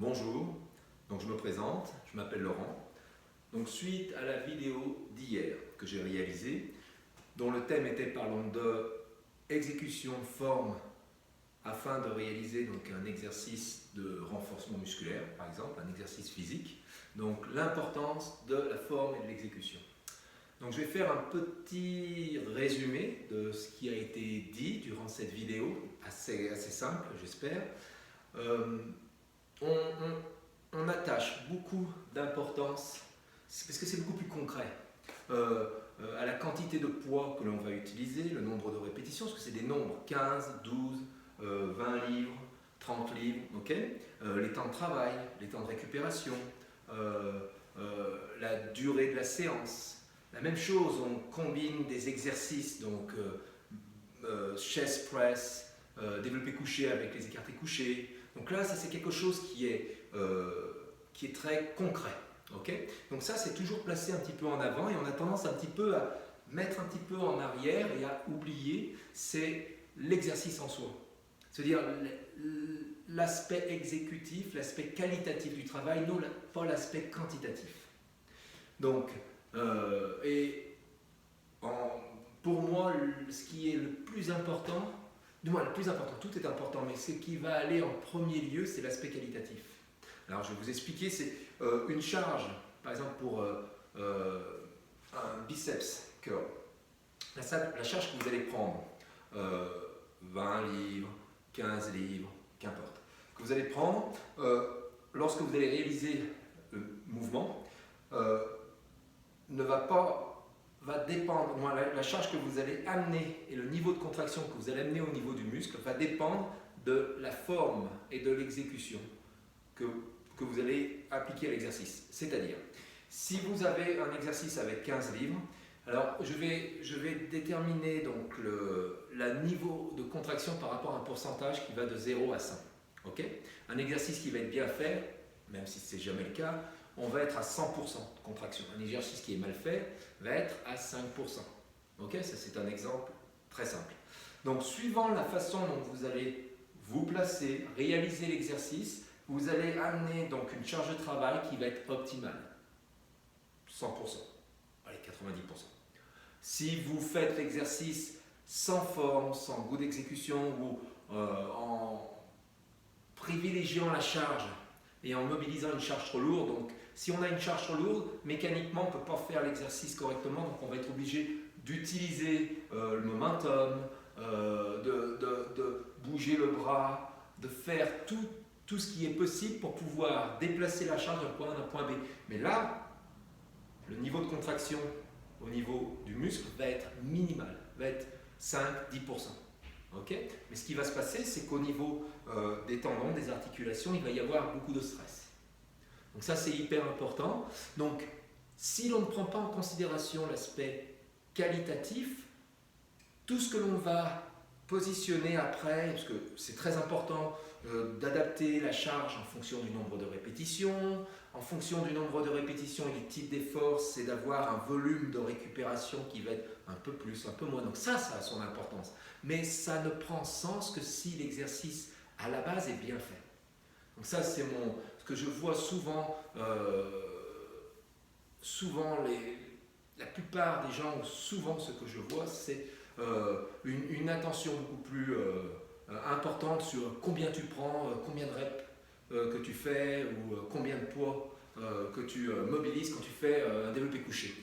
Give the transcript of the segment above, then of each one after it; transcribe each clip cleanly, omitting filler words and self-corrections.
Bonjour, donc je me présente, je m'appelle Laurent. Donc suite à la vidéo d'hier que j'ai réalisée, dont le thème était parlons de exécution forme afin de réaliser donc un exercice de renforcement musculaire, par exemple, un exercice physique. Donc l'importance de la forme et de l'exécution. Donc je vais faire un petit résumé de ce qui a été dit durant cette vidéo, assez simple j'espère. On attache beaucoup d'importance, parce que c'est beaucoup plus concret, à la quantité de poids que l'on va utiliser, le nombre de répétitions, parce que c'est des nombres 15, 12, 20 livres, 30 livres, okay, les temps de travail, les temps de récupération, la durée de la séance. La même chose, on combine des exercices, donc chest press, développé couché avec les écartés couchés. Donc là, ça c'est quelque chose qui est très concret. Okay, donc ça c'est toujours placé un petit peu en avant et on a tendance un petit peu à mettre un petit peu en arrière et à oublier, c'est l'exercice en soi. C'est-à-dire l'aspect exécutif, l'aspect qualitatif du travail, non pas l'aspect quantitatif. Donc, pour moi, ce qui est le plus important, du moins le plus important, tout est important, mais ce qui va aller en premier lieu, c'est l'aspect qualitatif. Alors je vais vous expliquer, c'est une charge, par exemple pour un biceps curl. La charge que vous allez prendre, 20 livres, 15 livres, qu'importe, que vous allez prendre, lorsque vous allez réaliser le mouvement, va dépendre, la charge que vous allez amener et le niveau de contraction que vous allez amener au niveau du muscle va dépendre de la forme et de l'exécution que vous allez appliquer à l'exercice. C'est-à-dire, si vous avez un exercice avec 15 livres, alors je vais déterminer donc le niveau de contraction par rapport à un pourcentage qui va de 0 à 100. Okay, un exercice qui va être bien fait, même si ce n'est jamais le cas, on va être à 100% de contraction. Un exercice qui est mal fait va être à 5%. Okay, ça c'est un exemple très simple. Donc suivant la façon dont vous allez vous placer, réaliser l'exercice, vous allez amener donc une charge de travail qui va être optimale. 100%, allez 90%. Si vous faites l'exercice sans forme, sans goût d'exécution ou en privilégiant la charge et en mobilisant une charge trop lourde, donc si on a une charge trop lourde, mécaniquement on ne peut pas faire l'exercice correctement, donc on va être obligé d'utiliser le momentum, de bouger le bras, de faire tout ce qui est possible pour pouvoir déplacer la charge d'un point A à un point B. Mais là, le niveau de contraction au niveau du muscle va être minimal, va être 5-10%. Okay, mais ce qui va se passer, c'est qu'au niveau des tendons, des articulations, il va y avoir beaucoup de stress. Donc ça, c'est hyper important. Donc, si l'on ne prend pas en considération l'aspect qualitatif, tout ce que l'on va positionner après, parce que c'est très important d'adapter la charge en fonction du nombre de répétitions. En fonction du nombre de répétitions et du type d'effort, c'est d'avoir un volume de récupération qui va être un peu plus, un peu moins. Donc ça a son importance. Mais ça ne prend sens que si l'exercice à la base est bien fait. Donc ça, c'est ce que je vois souvent. La plupart des gens, souvent ce que je vois, c'est une attention beaucoup plus importante sur combien tu prends, combien de reps que tu fais ou combien de poids que tu mobilises quand tu fais un développé couché.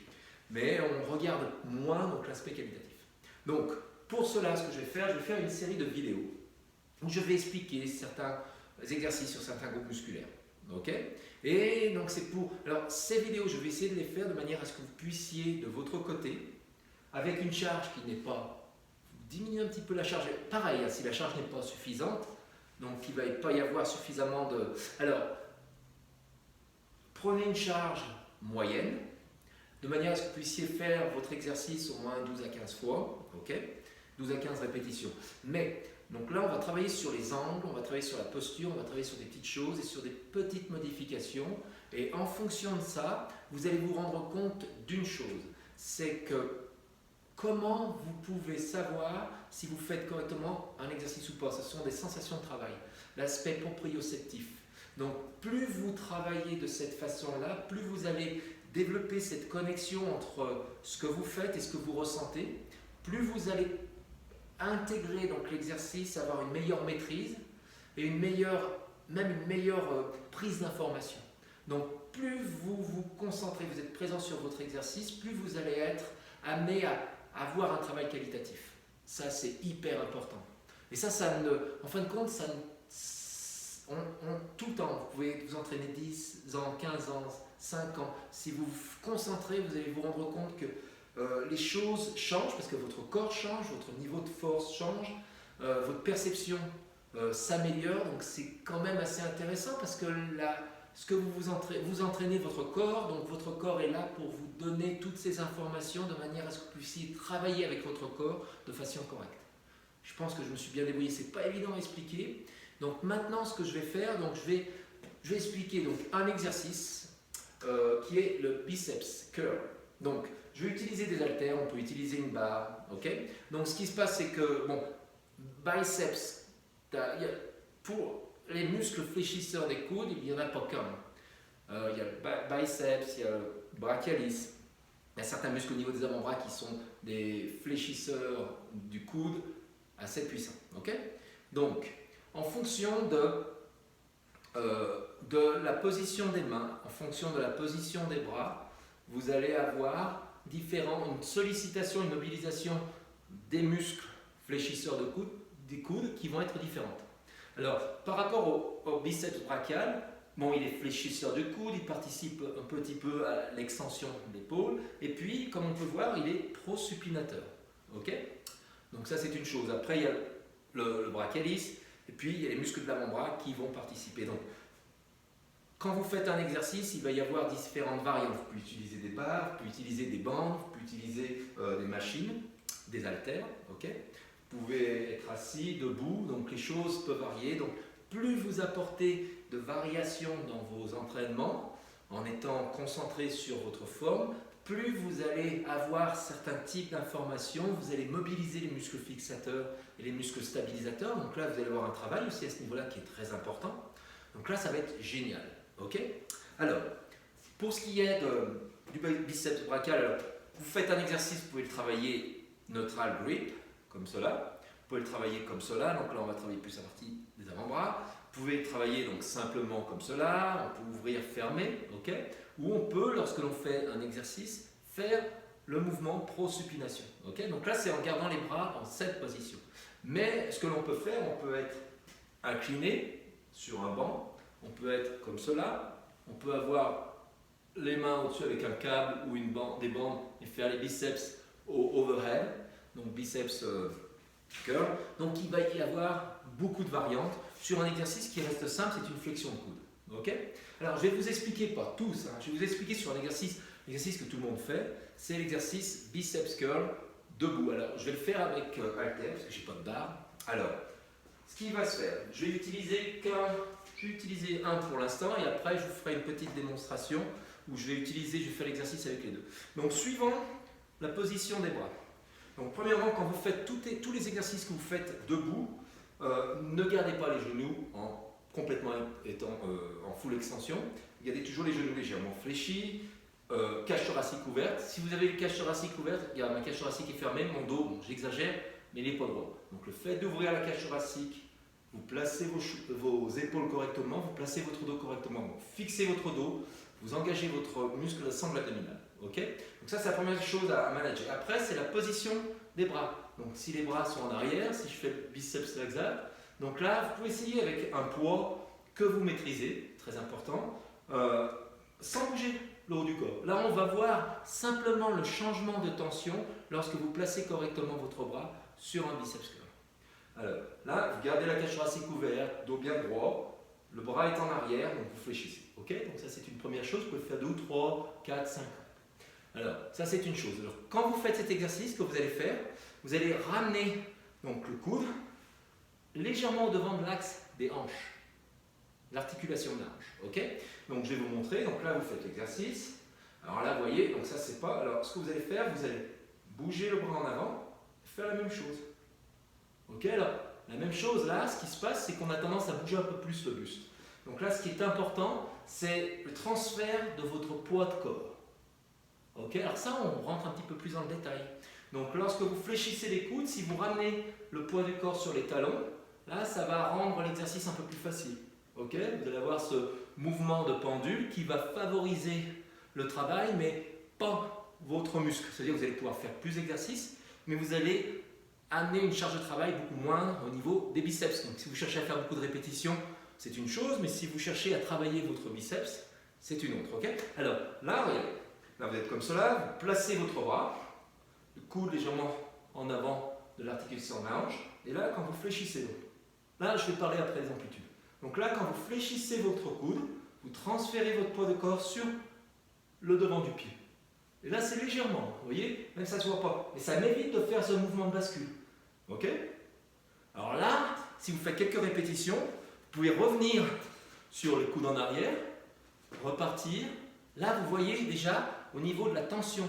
Mais on regarde moins donc l'aspect qualitatif. Donc pour cela, ce que je vais faire une série de vidéos où je vais expliquer certains exercices sur certains groupes musculaires. Okay, et donc c'est pour... Alors ces vidéos, je vais essayer de les faire de manière à ce que vous puissiez de votre côté, avec une charge qui n'est pas... diminuer un petit peu la charge. Pareil, hein, si la charge n'est pas suffisante, donc il ne va pas y avoir suffisamment de... Alors, prenez une charge moyenne, de manière à ce que vous puissiez faire votre exercice au moins 12 à 15 fois, okay, 12 à 15 répétitions. Mais, donc là, on va travailler sur les angles, on va travailler sur la posture, on va travailler sur des petites choses et sur des petites modifications. Et en fonction de ça, vous allez vous rendre compte d'une chose, c'est que comment vous pouvez savoir si vous faites correctement un exercice ou pas. Ce sont des sensations de travail, l'aspect proprioceptif. Donc, plus vous travaillez de cette façon-là, plus vous allez développer cette connexion entre ce que vous faites et ce que vous ressentez, plus vous allez intégrer donc l'exercice, avoir une meilleure maîtrise et même une meilleure prise d'information. Donc plus vous vous concentrez, vous êtes présent sur votre exercice, plus vous allez être amené à avoir un travail qualitatif. Ça, c'est hyper important. Et ça en fin de compte, tout le temps, vous pouvez vous entraîner 10 ans, 15 ans, 5 ans. Si vous vous concentrez, vous allez vous rendre compte que les choses changent parce que votre corps change, votre niveau de force change, votre perception s'améliore. Donc c'est quand même assez intéressant parce que ce que vous entraînez votre corps, donc votre corps est là pour vous donner toutes ces informations de manière à ce que vous puissiez travailler avec votre corps de façon correcte. Je pense que je me suis bien débrouillé, c'est pas évident à expliquer. Donc maintenant ce que je vais faire, donc je vais expliquer donc un exercice qui est le biceps curl. Donc je vais utiliser des haltères, on peut utiliser une barre, ok. Donc ce qui se passe c'est que biceps, pour les muscles fléchisseurs des coudes, il n'y en a pas qu'un. Il y a le biceps, il y a le brachialis. Il y a certains muscles au niveau des avant-bras qui sont des fléchisseurs du coude assez puissants. Okay. Donc, en fonction de la position des mains, en fonction de la position des bras, vous allez avoir une sollicitation, une mobilisation des muscles fléchisseurs des coudes qui vont être différentes. Alors, par rapport au biceps brachial, il est fléchisseur du coude, il participe un petit peu à l'extension de l'épaule, et puis, comme on peut voir, il est prosupinateur. Ok. Donc ça, c'est une chose. Après, il y a le brachialis, et puis il y a les muscles de l'avant-bras qui vont participer. Donc, quand vous faites un exercice, il va y avoir différentes variantes. Vous pouvez utiliser des barres, vous pouvez utiliser des bandes, vous pouvez utiliser des machines, des haltères. Ok. Vous pouvez être assis, debout, donc les choses peuvent varier. Donc plus vous apportez de variations dans vos entraînements, en étant concentré sur votre forme, plus vous allez avoir certains types d'informations, vous allez mobiliser les muscles fixateurs et les muscles stabilisateurs. Donc là, vous allez avoir un travail aussi à ce niveau-là qui est très important. Donc là, ça va être génial. Ok. Alors, pour ce qui est du biceps brachial, alors, vous faites un exercice, vous pouvez le travailler neutral grip, comme cela. Vous pouvez le travailler comme cela, donc là on va travailler plus la partie des avant-bras. Vous pouvez le travailler donc simplement comme cela, on peut ouvrir, fermer, ok. Ou on peut, lorsque l'on fait un exercice, faire le mouvement prosupination, ok. Donc là c'est en gardant les bras dans cette position. Mais ce que l'on peut faire, on peut être incliné sur un banc, on peut être comme cela, on peut avoir les mains au-dessus avec un câble ou des bandes et faire les biceps au overhead. Donc biceps curl. Donc il va y avoir beaucoup de variantes sur un exercice qui reste simple, c'est une flexion de coude. Ok. Alors je vais vous expliquer, pas tous, je vais vous expliquer sur un exercice que tout le monde fait, c'est l'exercice biceps curl debout. Alors je vais le faire avec haltère parce que j'ai pas de barre. Alors ce qui va se faire, je vais utiliser un pour l'instant et après je vous ferai une petite démonstration où je vais faire l'exercice avec les deux. Donc suivant la position des bras. Donc premièrement, quand vous faites tous les exercices que vous faites debout, ne gardez pas les genoux complètement étant en full extension. Gardez toujours les genoux légèrement fléchis, cage thoracique ouverte. Si vous avez une cage thoracique ouverte, regarde, ma cage thoracique est fermée, mon dos, j'exagère, mais il n'est pas droit. Donc le fait d'ouvrir la cage thoracique, vous placez vos épaules correctement, vous placez votre dos correctement, donc fixez votre dos, vous engagez votre muscle de sangle abdominale. Okay. Donc ça c'est la première chose à manager. Après c'est la position des bras. Donc si les bras sont en arrière, si je fais le biceps laxal, donc là vous pouvez essayer avec un poids que vous maîtrisez, très important, sans bouger le haut du corps. Là on va voir simplement le changement de tension lorsque vous placez correctement votre bras sur un biceps curl. Alors là vous gardez la cage thoracique ouverte, dos bien droit, le bras est en arrière, donc vous fléchissez. Okay. Donc ça c'est une première chose, vous pouvez le faire 2, 3, 4, 5 ans. Alors, ça c'est une chose. Alors, quand vous faites cet exercice que vous allez faire, vous allez ramener donc, le coude légèrement au devant de l'axe des hanches, l'articulation de la hanche. Okay. Donc je vais vous montrer. Donc là vous faites l'exercice. Alors là vous voyez, donc ça c'est pas. Alors ce que vous allez faire, vous allez bouger le bras en avant, faire la même chose. Ok. Alors la même chose là, ce qui se passe, c'est qu'on a tendance à bouger un peu plus le buste. Donc là, ce qui est important, c'est le transfert de votre poids de corps. Ok, alors ça, on rentre un petit peu plus dans le détail. Donc lorsque vous fléchissez les coudes, si vous ramenez le poids du corps sur les talons, là, ça va rendre l'exercice un peu plus facile. Ok, vous allez avoir ce mouvement de pendule qui va favoriser le travail, mais pas votre muscle. C'est-à-dire que vous allez pouvoir faire plus d'exercices, mais vous allez amener une charge de travail beaucoup moins au niveau des biceps. Donc si vous cherchez à faire beaucoup de répétitions, c'est une chose, mais si vous cherchez à travailler votre biceps, c'est une autre. Okay, alors là, regardez, là vous êtes comme cela, vous placez votre bras, le coude légèrement en avant de l'articulation de la hanche, et là quand vous fléchissez, là je vais parler après des amplitudes. Donc là quand vous fléchissez votre coude, vous transférez votre poids de corps sur le devant du pied. Et là c'est légèrement, vous voyez, même ça ne se voit pas, mais ça m'évite de faire ce mouvement de bascule. Ok? Alors là, si vous faites quelques répétitions, vous pouvez revenir sur le coude en arrière, repartir. Là, vous voyez déjà au niveau de la tension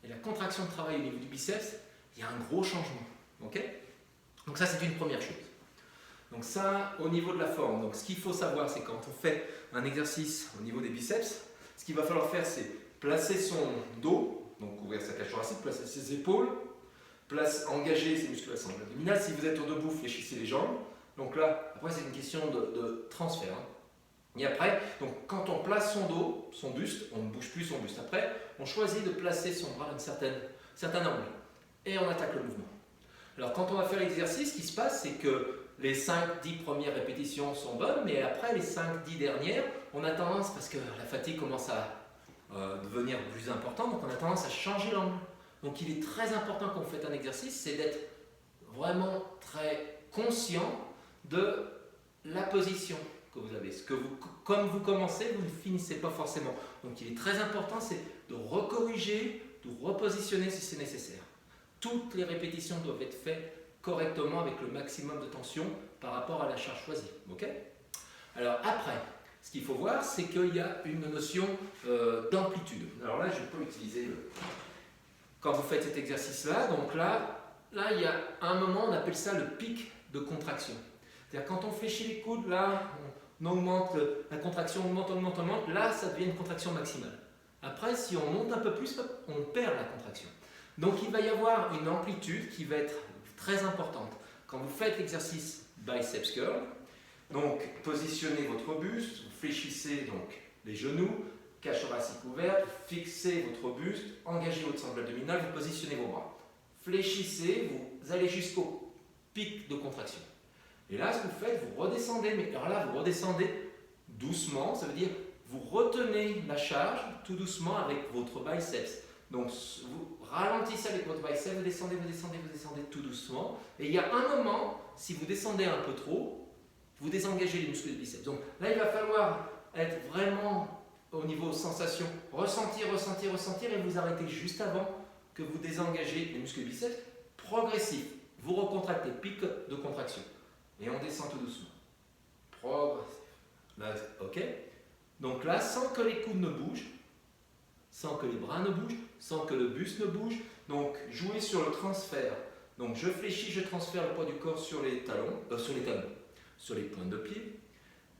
et la contraction de travail au niveau du biceps, il y a un gros changement. Okay, donc ça, c'est une première chose. Donc ça, au niveau de la forme. Donc ce qu'il faut savoir, c'est quand on fait un exercice au niveau des biceps, ce qu'il va falloir faire, c'est placer son dos, donc ouvrir sa cage thoracique, placer ses épaules, engager ses musculations abdominales. Si vous êtes au debout, fléchissez les jambes. Donc là, après, c'est une question de transfert. Hein. Et après, donc, quand on place son dos, son buste, on ne bouge plus son buste. Après, on choisit de placer son bras à un certain angle. Et on attaque le mouvement. Alors, quand on va faire l'exercice, ce qui se passe, c'est que les 5-10 premières répétitions sont bonnes, mais après, les 5-10 dernières, on a tendance, parce que la fatigue commence à devenir plus importante, donc on a tendance à changer l'angle. Donc, il est très important quand vous faites un exercice, c'est d'être vraiment très conscient de la position que vous avez. Comme vous commencez, vous ne finissez pas forcément. Donc il est très important, c'est de recorriger, de repositionner si c'est nécessaire. Toutes les répétitions doivent être faites correctement avec le maximum de tension par rapport à la charge choisie. Okay, alors après, ce qu'il faut voir, c'est qu'il y a une notion d'amplitude. Alors là, je ne vais pas utiliser quand vous faites cet exercice-là. Donc là, il y a un moment, on appelle ça le pic de contraction. C'est-à-dire quand on fléchit les coudes, là, on augmente, la contraction augmente, là, ça devient une contraction maximale. Après, si on monte un peu plus, on perd la contraction. Donc il va y avoir une amplitude qui va être très importante. Quand vous faites l'exercice biceps curl, donc positionnez votre buste, vous fléchissez donc les genoux, cage thoracique ouverte, fixez votre buste, engagez votre sangle abdominale, vous positionnez vos bras. Fléchissez, vous allez jusqu'au pic de contraction. Et là, ce que vous faites, vous redescendez, mais alors là, vous redescendez doucement, ça veut dire vous retenez la charge tout doucement avec votre biceps. Donc, vous ralentissez avec votre biceps, vous descendez tout doucement. Et il y a un moment, si vous descendez un peu trop, vous désengagez les muscles du biceps. Donc là, il va falloir être vraiment au niveau sensation, ressentir, et vous arrêtez juste avant que vous désengagez les muscles du biceps. Progressif, vous recontractez, pic de contraction. Et on descend tout doucement. Progressif. Là, ok. Donc là, sans que les coudes ne bougent, sans que les bras ne bougent, sans que le buste ne bouge. Donc, jouez sur le transfert. Donc, je fléchis, je transfère le poids du corps sur les talons, sur les pointes de pied.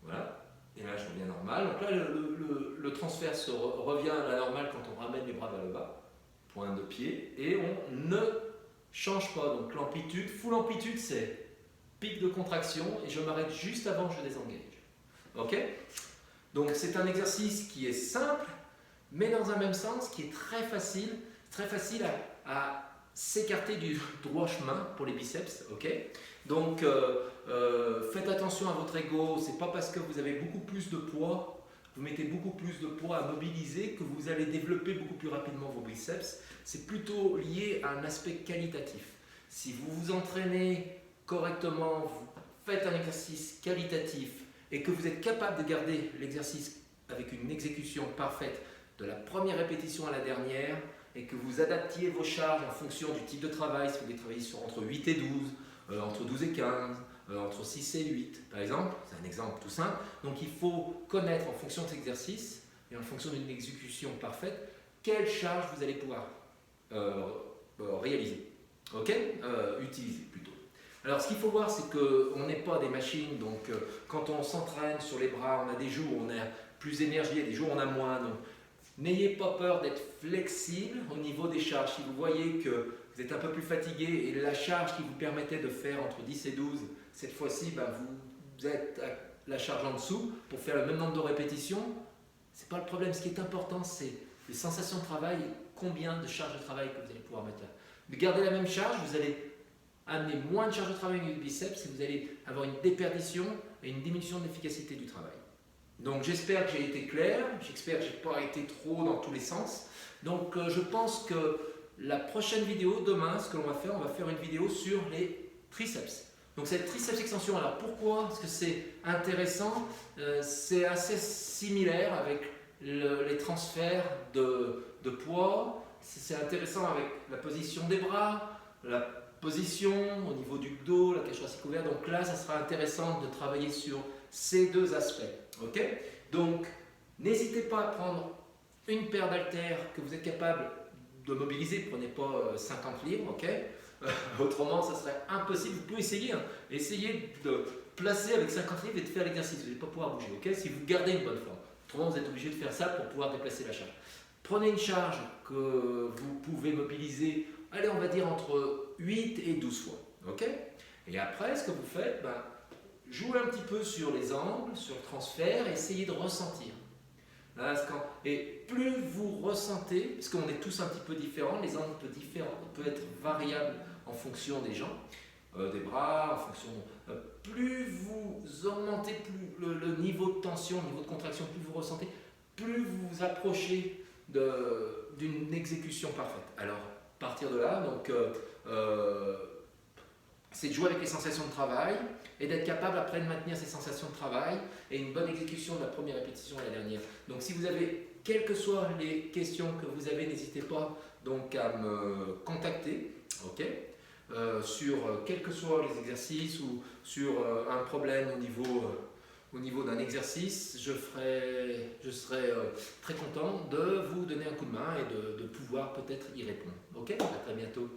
Voilà. Et là, je reviens normal. Donc là, le transfert revient à la normale quand on ramène les bras vers le bas. Pointe de pied. Et on ne change pas. Donc, l'amplitude, full amplitude, c'est pic de contraction et je m'arrête juste avant que je désengage. Ok? Donc c'est un exercice qui est simple, mais dans un même sens, qui est très facile à s'écarter du droit chemin pour les biceps. Ok? Donc faites attention à votre ego, c'est pas parce que vous avez beaucoup plus de poids, vous mettez beaucoup plus de poids à mobiliser que vous allez développer beaucoup plus rapidement vos biceps. C'est plutôt lié à un aspect qualitatif. Si vous vous entraînez correctement, vous faites un exercice qualitatif et que vous êtes capable de garder l'exercice avec une exécution parfaite de la première répétition à la dernière et que vous adaptiez vos charges en fonction du type de travail, si vous voulez travailler entre 8 et 12, entre 12 et 15, entre 6 et 8 par exemple, c'est un exemple tout simple. Donc il faut connaître en fonction de cet exercice et en fonction d'une exécution parfaite, quelle charge vous allez pouvoir réaliser, utiliser plutôt. Alors ce qu'il faut voir, c'est qu'on n'est pas des machines, donc quand on s'entraîne sur les bras, on a des jours où on a plus d'énergie et des jours où on a moins. Donc n'ayez pas peur d'être flexible au niveau des charges. Si vous voyez que vous êtes un peu plus fatigué et la charge qui vous permettait de faire entre 10 et 12, cette fois-ci, ben, vous êtes à la charge en dessous pour faire le même nombre de répétitions, ce n'est pas le problème. Ce qui est important, c'est les sensations de travail, combien de charges de travail que vous allez pouvoir mettre là. Mais gardez la même charge, vous allez amener moins de charge de travail au niveau du biceps et vous allez avoir une déperdition et une diminution de l'efficacité du travail. Donc j'espère que j'ai été clair, j'espère que je n'ai pas été trop dans tous les sens. Donc je pense que la prochaine vidéo, demain, ce que l'on va faire, on va faire une vidéo sur les triceps. Donc cette triceps extension, alors pourquoi est-ce que c'est intéressant? C'est assez similaire avec les transferts de poids. C'est intéressant avec la position des bras, la position au niveau du dos, la cage thoracique ouverte. Donc là, ça sera intéressant de travailler sur ces deux aspects. Ok? Donc, n'hésitez pas à prendre une paire d'haltères que vous êtes capable de mobiliser. Prenez pas 50 livres, ok? Autrement, ça serait impossible. Vous pouvez essayer. Hein. Essayez de placer avec 50 livres et de faire l'exercice. Vous n'allez pas pouvoir bouger, ok? Si vous gardez une bonne forme. Autrement, vous êtes obligé de faire ça pour pouvoir déplacer la charge. Prenez une charge que vous pouvez mobiliser, allez, on va dire entre 8 et 12 fois, ok? Et après, ce que vous faites, ben, jouez un petit peu sur les angles, sur le transfert, et essayez de ressentir. Et plus vous ressentez, parce qu'on est tous un petit peu différents, les angles peuvent être variables en fonction des gens, des bras, en fonction. Plus vous augmentez le niveau de tension, le niveau de contraction, plus vous ressentez, plus vous vous approchez d'une exécution parfaite. Alors, à partir de là, donc, c'est de jouer avec les sensations de travail et d'être capable après de maintenir ces sensations de travail et une bonne exécution de la première répétition à la dernière. Donc si vous avez, quelles que soient les questions que vous avez, n'hésitez pas donc à me contacter, ok, sur quels que soient les exercices ou sur un problème au niveau d'un exercice, je serai très content de vous donner un coup de main et de pouvoir peut-être y répondre. Ok, à très bientôt.